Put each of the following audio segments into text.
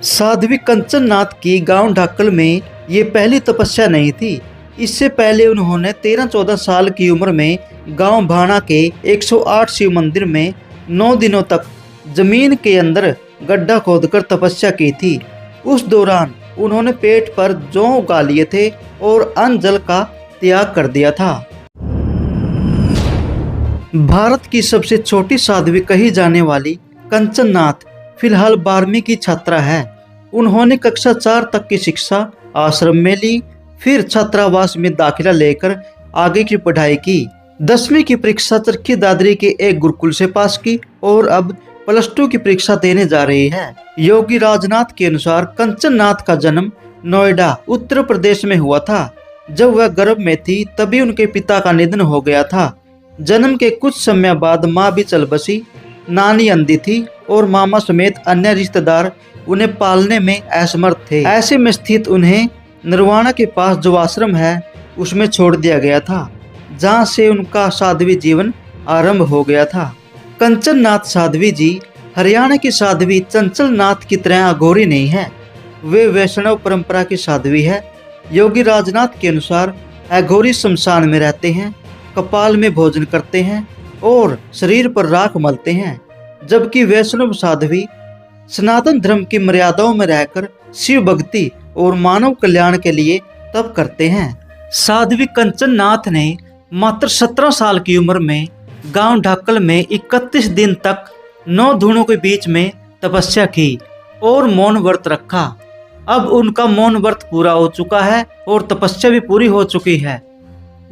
साध्वी कंचन नाथ की गांव ढाकल में ये पहली तपस्या नहीं थी। इससे पहले उन्होंने 13-14 साल की उम्र में गांव भाणा के 108 शिव मंदिर में 9 दिनों तक जमीन के अंदर गड्ढा खोदकर तपस्या की थी। उस दौरान उन्होंने पेट पर जौ उगा लिए थे और अन्न जल का त्याग कर दिया था। भारत की सबसे छोटी साध्वी कही जाने वाली कंचन नाथ फिलहाल 12वीं की छात्रा है। उन्होंने कक्षा 4 तक की शिक्षा आश्रम में ली, फिर छात्रावास में दाखिला लेकर आगे की पढ़ाई की। 10वीं की परीक्षा चरखी दादरी के एक गुरुकुल से पास की और अब +2 की परीक्षा देने जा रही है। योगी राजनाथ के अनुसार कंचन नाथ का जन्म नोएडा उत्तर प्रदेश में हुआ था। जब वह गर्भ में थी तभी उनके पिता का निधन हो गया था। जन्म के कुछ समय बाद माँ भी चल बसी। नानी अंधी थी और मामा समेत अन्य रिश्तेदार उन्हें पालने में असमर्थ थे। ऐसे में स्थित उन्हें निर्वाणा के पास जो आश्रम है उसमें छोड़ दिया गया था, जहाँ से उनका साध्वी जीवन आरंभ हो गया था। कंचन नाथ साध्वी जी हरियाणा की साध्वी चंचल नाथ की तरह अघोरी नहीं है। वे वैष्णव परंपरा की साध्वी है। योगी राजनाथ के अनुसार अघोरी शमशान में रहते हैं, कपाल में भोजन करते हैं और शरीर पर राख मलते हैं, जबकि वैष्णव साध्वी सनातन धर्म की मर्यादाओं में रहकर शिव भक्ति और मानव कल्याण के लिए तप करते हैं। साध्वी कंचन नाथ ने मात्र 17 साल की उम्र में गांव ढाकल में 31 दिन तक 9 धूणों के बीच में तपस्या की और मौन व्रत रखा। अब उनका मौन व्रत पूरा हो चुका है और तपस्या भी पूरी हो चुकी है।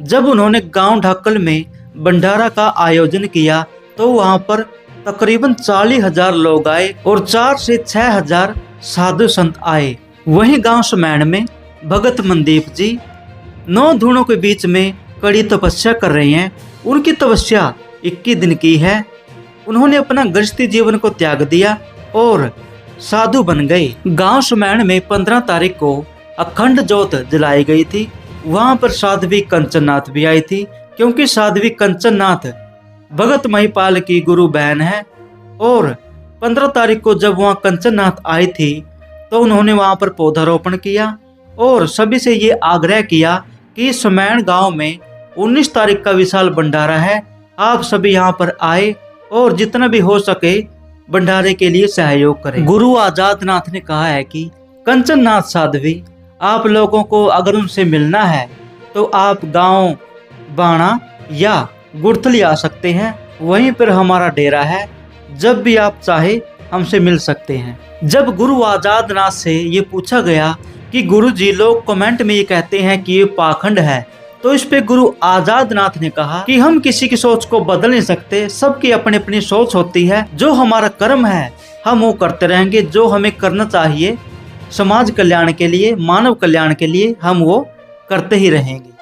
जब उन्होंने गांव ढाकल में भंडारा का आयोजन किया तो वहां पर तकरीबन 40,000 लोग आए और 4 से 6,000 साधु संत आए। वहीं गांव समैण में भगत मनदीप जी 9 धूणों के बीच में कड़ी तपस्या कर रहे हैं। उनकी तपस्या 21 दिन की है। उन्होंने अपना गृहस्थी जीवन को त्याग दिया और साधु बन गए। गांव समैण में 15 तारीख को अखंड ज्योत जलाई गई थी। वहां पर साध्वी कंचन नाथ भी आई थी, क्योंकि साध्वी कंचन नाथ भगत महिपाल की गुरु बहन है। और 15 तारीख को जब वहां कंचन नाथ आई थी तो उन्होंने वहां पर पौधारोपण किया और सभी से ये आग्रह किया कि समैण गांव में 19 तारीख का विशाल भंडारा है, आप सभी यहाँ पर आए और जितना भी हो सके भंडारे के लिए सहयोग करें। गुरु आजाद नाथ ने कहा है कि कंचन नाथ साध्वी, आप लोगों को अगर उनसे मिलना है तो आप गांव बाणा या गुड़थली आ सकते हैं। वहीं पर हमारा डेरा है, जब भी आप चाहे हमसे मिल सकते हैं। जब गुरु आजाद नाथ से ये पूछा गया कि गुरु जी, लोग कमेंट में ये कहते हैं कि ये पाखंड है, तो इस पे गुरु आजाद नाथ ने कहा कि हम किसी की सोच को बदल नहीं सकते, सबकी अपनी अपनी सोच होती है। जो हमारा कर्म है हम वो करते रहेंगे, जो हमें करना चाहिए समाज कल्याण के लिए, मानव कल्याण के लिए, हम वो करते ही रहेंगे।